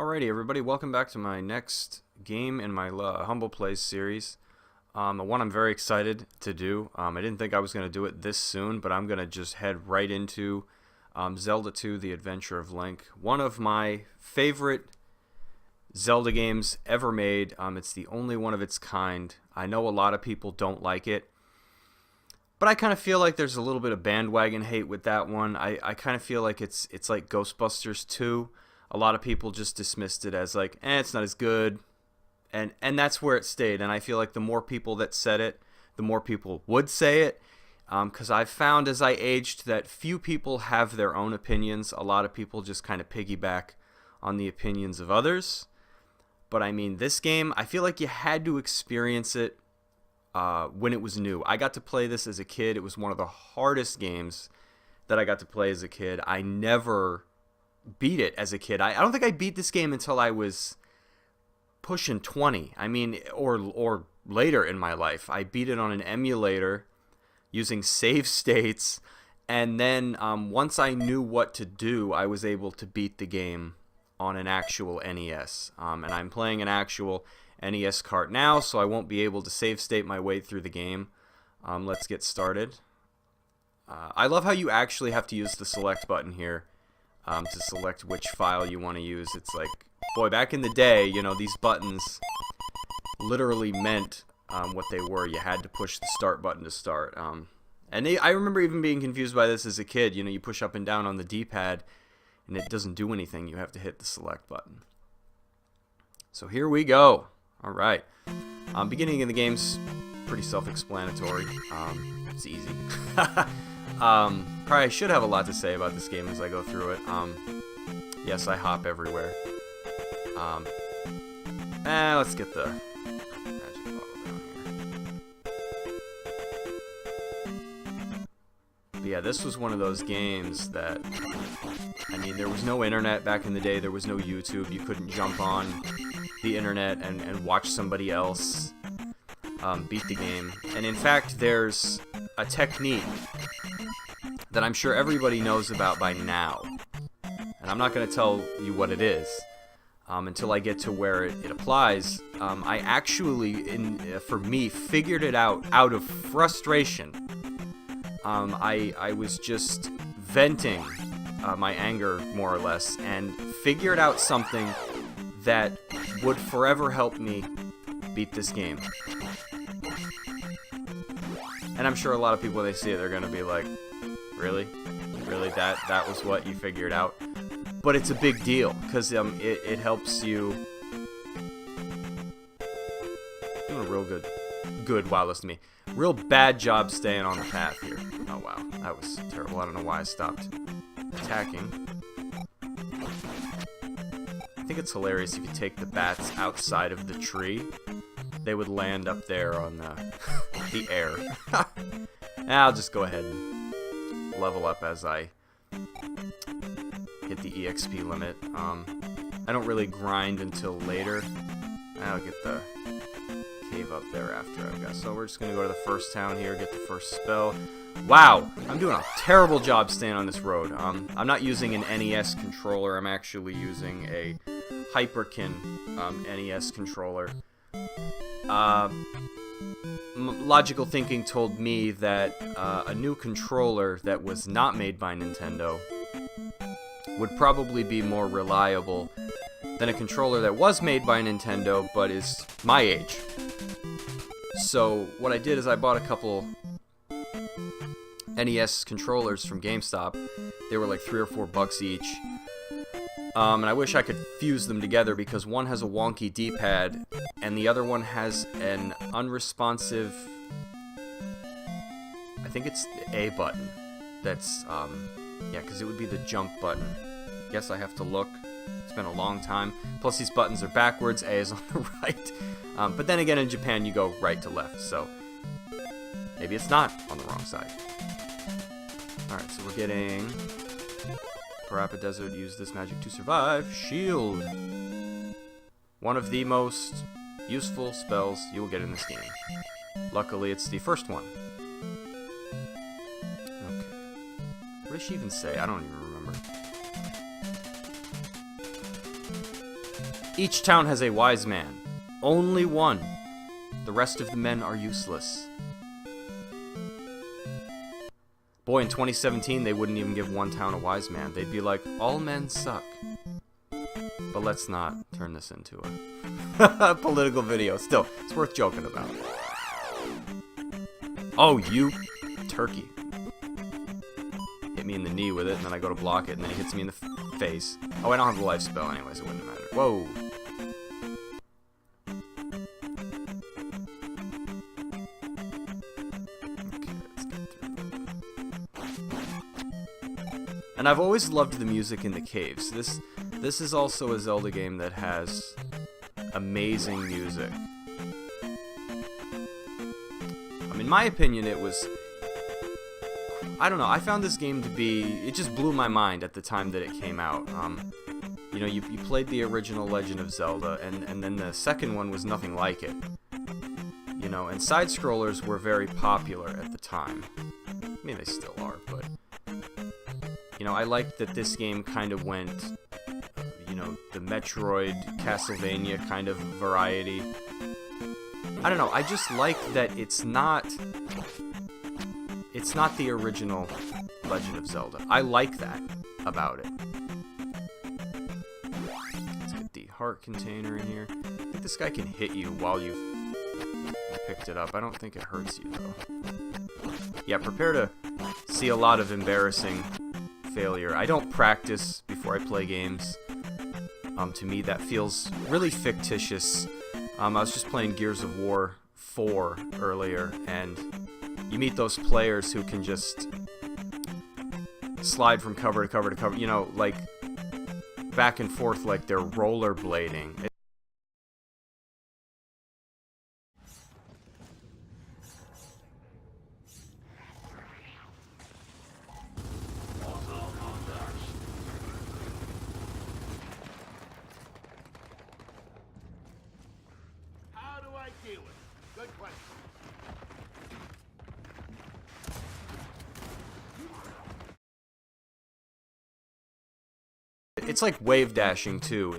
Alrighty, everybody, welcome back to my next game in my Humble Plays series. The one I'm very excited to do. I didn't think I was going to do it this soon, but I'm going to just head right into Zelda II, The Adventure of Link. One of my favorite Zelda games ever made. It's the only one of its kind. I know a lot of people don't like it, but I kind of feel like there's a little bit of bandwagon hate with that one. I kind of feel like it's like Ghostbusters 2. A lot of people just dismissed it as like, it's not as good, and that's where it stayed. And I feel like the more people that said it, the more people would say it, because I've found as I aged that few people have their own opinions. A lot of people just kind of piggyback on the opinions of others. But I mean, this game, I feel like you had to experience it when it was new. I got to play this as a kid. It was one of the hardest games that I got to play as a kid. I never beat it as a kid. I don't think I beat this game until I was pushing 20. I mean, or later in my life. I beat it on an emulator using save states, and then once I knew what to do, I was able to beat the game on an actual NES. And I'm playing an actual NES cart now, so I won't be able to save state my way through the game. Let's get started. I love how you actually have to use the select button here to select which file you want to use. It's like, boy, back in the day, you know, these buttons literally meant what they were. You had to push the start button to start. I remember even being confused by this as a kid. You know, you push up and down on the D-pad, and it doesn't do anything. You have to hit the select button. So here we go. All right. Beginning of the game's pretty self-explanatory. It's easy. Probably should have a lot to say about this game as I go through it. Yes, I hop everywhere. Let's get the magic bottle down here. But yeah, this was one of those games that, I mean, there was no internet back in the day. There was no YouTube. You couldn't jump on the internet and watch somebody else beat the game. And in fact, there's a technique that I'm sure everybody knows about by now, and I'm not going to tell you what it is until I get to where it applies. I actually, for me, figured it out of frustration. I was just venting my anger, more or less, and figured out something that would forever help me beat this game. And I'm sure a lot of people, when they see it, they're going to be like, really? Really? That was what you figured out? But it's a big deal, because it helps you. Doing a real good, wow, listen to me. Real bad job staying on the path here. Oh, wow. That was terrible. I don't know why I stopped attacking. I think it's hilarious if you take the bats outside of the tree. They would land up there on the air. I'll just go ahead and level up as I hit the EXP limit. I don't really grind until later. I'll get the cave up there after, I guess. So we're just going to go to the first town here, get the first spell. Wow! I'm doing a terrible job staying on this road. I'm not using an NES controller. I'm actually using a Hyperkin NES controller. Logical thinking told me that a new controller that was not made by Nintendo would probably be more reliable than a controller that was made by Nintendo but is my age. So what I did is I bought a couple NES controllers from GameStop. They were like $3 or $4 each. And I wish I could fuse them together because one has a wonky D-pad and the other one has an unresponsive, I think it's the A button. That's, yeah, because it would be the jump button. Guess I have to look. It's been a long time. Plus these buttons are backwards. A is on the right. But then again, in Japan, you go right to left. So maybe it's not on the wrong side. Alright, so we're getting Parappa Desert, use this magic to survive. Shield. One of the most useful spells you will get in this game. Luckily, it's the first one. Okay. What did she even say? I don't even remember. Each town has a wise man. Only one. The rest of the men are useless. Boy, in 2017, they wouldn't even give one town a wise man. They'd be like, all men suck. But let's not turn this into a political video. Still, it's worth joking about. Oh, you turkey. Hit me in the knee with it, and then I go to block it, and then he hits me in the face. Oh, I don't have the life spell anyways, it wouldn't matter. Whoa. Okay, let's get through. And I've always loved the music in the caves. This is also a Zelda game that has amazing music. In my opinion, it was... I don't know, I found this game to be... It just blew my mind at the time that it came out. You know, you played the original Legend of Zelda, and then the second one was nothing like it. You know, and side-scrollers were very popular at the time. I mean, they still are, but... You know, I liked that this game kind of went... You know, the Metroid, Castlevania kind of variety. I don't know, I just like that it's not the original Legend of Zelda. I like that about it. Let's get the heart container in here. I think this guy can hit you while you've picked it up. I don't think it hurts you, though. Yeah, prepare to see a lot of embarrassing failure. I don't practice before I play games. To me, that feels really fictitious. I was just playing Gears of War 4 earlier, and you meet those players who can just slide from cover to cover to cover, you know, like back and forth like they're rollerblading. Good question. It's like wave dashing too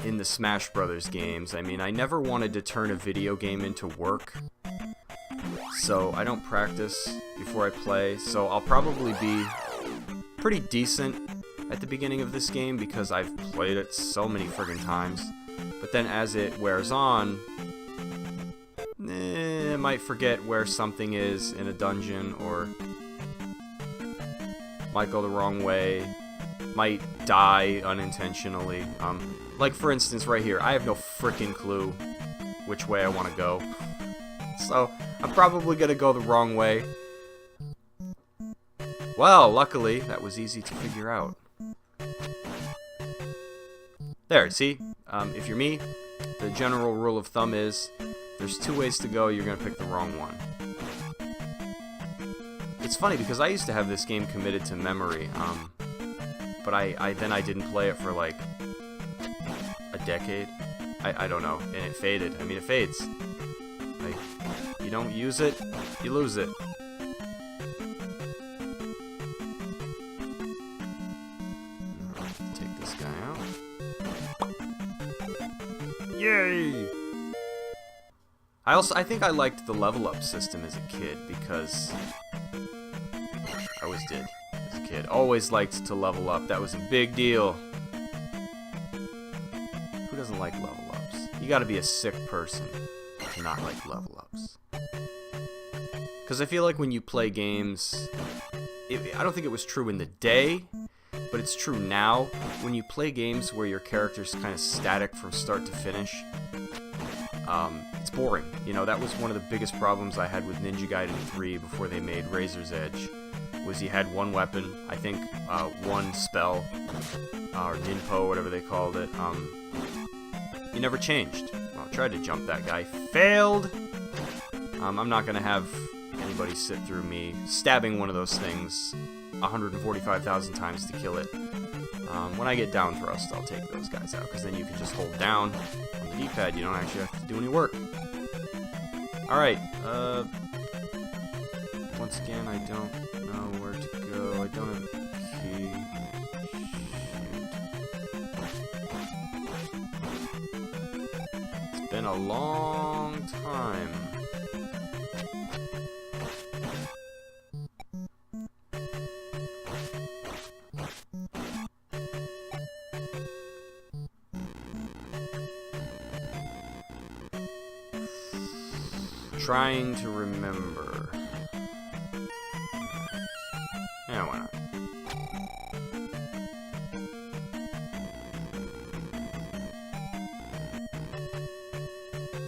in the Smash Brothers games. I mean, I never wanted to turn a video game into work, so I don't practice before I play. So I'll probably be pretty decent at the beginning of this game because I've played it so many friggin' times. But then as it wears on, I might forget where something is in a dungeon, or might go the wrong way, might die unintentionally. Like for instance right here, I have no frickin' clue which way I want to go. So I'm probably gonna go the wrong way. Well, luckily, that was easy to figure out. There, see? If you're me, the general rule of thumb is, there's two ways to go, you're gonna pick the wrong one. It's funny, because I used to have this game committed to memory, but I didn't play it for like a decade. I don't know, and it faded. I mean, it fades. Like, you don't use it, you lose it. Take this guy out. Yay! I think I liked the level up system as a kid because I always did as a kid. Always liked to level up. That was a big deal. Who doesn't like level ups? You gotta be a sick person to not like level ups. Because I feel like when you play games, I don't think it was true in the day, but it's true now. When you play games where your character's kind of static from start to finish, it's boring. You know, that was one of the biggest problems I had with Ninja Gaiden 3 before they made Razor's Edge, was you had one weapon, I think one spell, or Ninpo, whatever they called it. You never changed. Well, I tried to jump that guy. Failed! I'm not going to have anybody sit through me stabbing one of those things 145,000 times to kill it. When I get down thrust, I'll take those guys out, because then you can just hold down on the D-pad. You don't actually have to do any work. Alright, once again, I don't know where to go. I don't have a key. Shoot. been a long time. Trying to remember. Yeah, why not?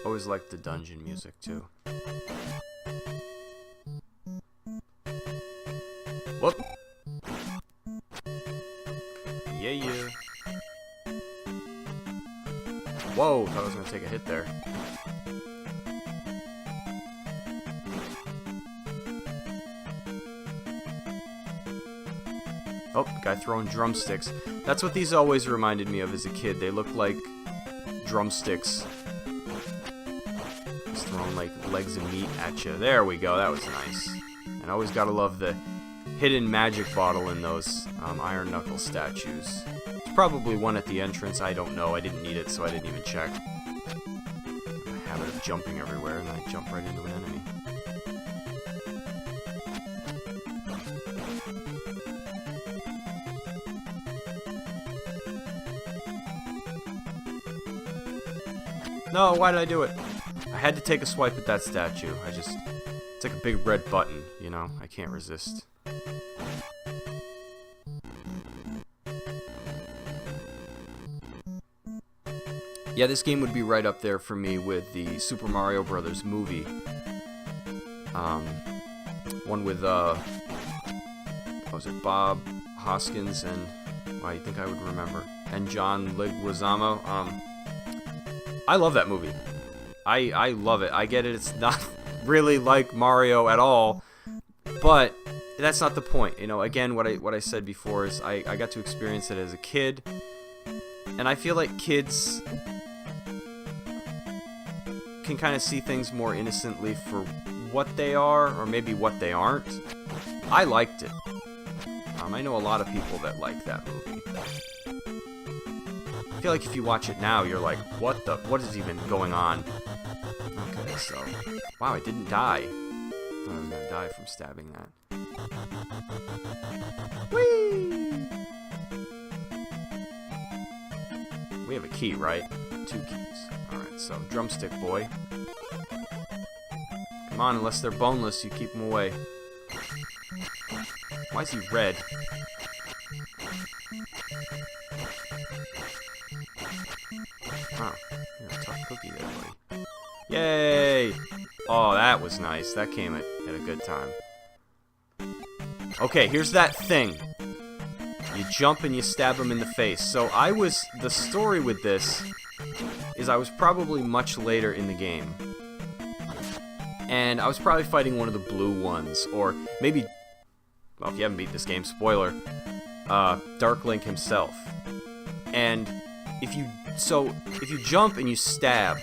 Always liked the dungeon music too. Whoop! Yeah. Whoa! Thought I was gonna take a hit there. Oh, guy throwing drumsticks. That's what these always reminded me of as a kid. They looked like drumsticks. Just throwing like legs of meat at you. There we go. That was nice. And I always gotta love the hidden magic bottle in those iron knuckle statues. There's probably one at the entrance. I don't know. I didn't need it, so I didn't even check. I have a habit of jumping everywhere, and then I jump right into an enemy. No, why did I do it? I had to take a swipe at that statue. It's like a big red button, you know? I can't resist. Yeah, this game would be right up there for me with the Super Mario Brothers movie. One with, what was it, Bob Hoskins and, well, you think I would remember, and John Leguizamo. I love that movie. I love it. I get it. It's not really like Mario at all, but that's not the point. You know, again, what I said before is I got to experience it as a kid, and I feel like kids can kind of see things more innocently for what they are, or maybe what they aren't. I liked it. I know a lot of people that like that movie. I feel like if you watch it now, you're like, what is even going on? Okay, so, wow, I didn't die. I thought I was gonna die from stabbing that. Whee! We have a key, right? 2 keys. Alright, so, drumstick boy. Come on, unless they're boneless, you keep them away. Why is he red? Oh, you're a tough cookie there, buddy. Yay! Oh, that was nice. That came at a good time. Okay, here's that thing. You jump and you stab him in the face. So the story with this is I was probably much later in the game. And I was probably fighting one of the blue ones, or maybe, well, if you haven't beat this game, spoiler, Dark Link himself. And if you jump and you stab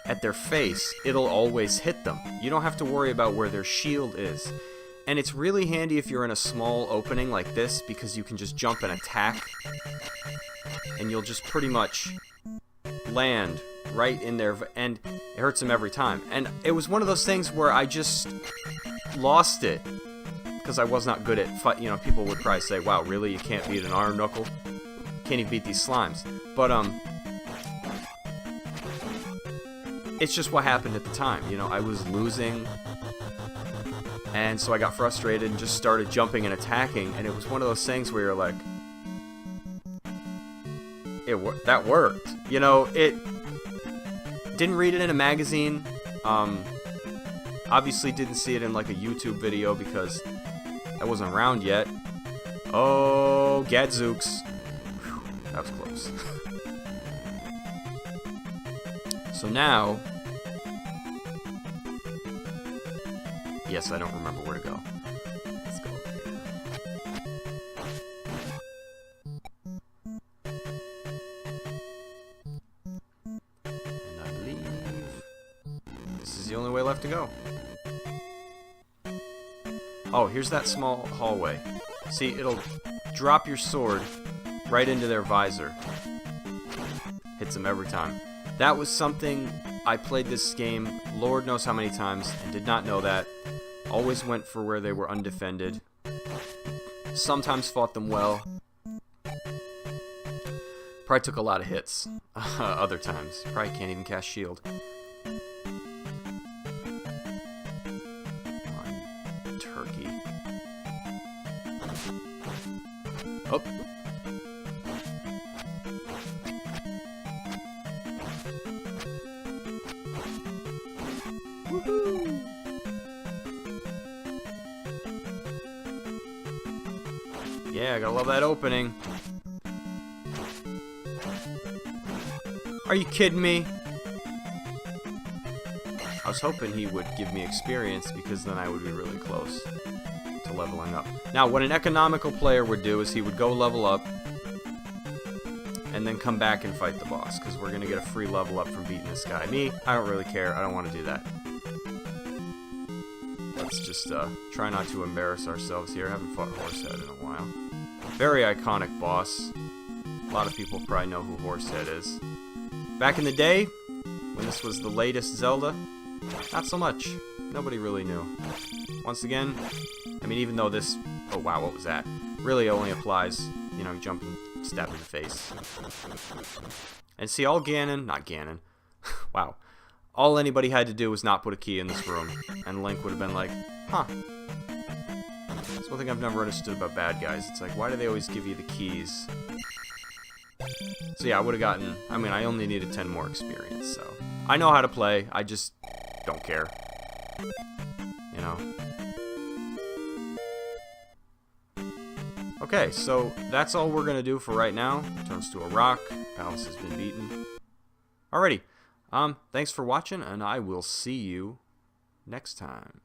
at their face, it'll always hit them. You don't have to worry about where their shield is. And it's really handy if you're in a small opening like this, because you can just jump and attack, and you'll just pretty much land right in there, and it hurts them every time. And it was one of those things where I just lost it, because I was not good at fight. You know, people would probably say, wow, really, you can't beat an iron knuckle? Can't even beat these slimes. But it's just what happened at the time. You know, I was losing, and so I got frustrated and just started jumping and attacking, and it was one of those things where you're like, that worked. You know, it didn't read it in a magazine. Obviously didn't see it in like a YouTube video because I wasn't around yet. Oh, gadzooks. Whew, that was close. So now, yes, I don't remember where to go. Let's go over here. And I believe this is the only way left to go. Oh, here's that small hallway. See, it'll drop your sword right into their visor. Hits them every time. That was something I played this game Lord knows how many times and did not know that. Always went for where they were undefended. Sometimes fought them well. Probably took a lot of hits. Other times. Probably can't even cast shield. Turkey. Oh. Woohoo! Yeah, gotta love that opening. Are you kidding me? I was hoping he would give me experience because then I would be really close to leveling up. Now, what an economical player would do is he would go level up and then come back and fight the boss because we're going to get a free level up from beating this guy. Me, I don't really care. I don't want to do that. Let's just try not to embarrass ourselves here. I haven't fought Horsehead in a while. Very iconic boss. A lot of people probably know who Horsehead is. Back in the day, when this was the latest Zelda, not so much. Nobody really knew. Once again, I mean, even though this... Oh, wow, what was that? Really only applies, you know, jump and stab in the face. And see, all Ganon... Not Ganon. Wow. All anybody had to do was not put a key in this room, and Link would have been like, huh. That's one thing I've never understood about bad guys. It's like, why do they always give you the keys? So yeah, I would have gotten... I mean, I only needed 10 more experience, so... I know how to play, I just don't care. You know? Okay, so that's all we're gonna do for right now. Turns to a rock. Balance has been beaten. Alrighty. Thanks for watching, and I will see you next time.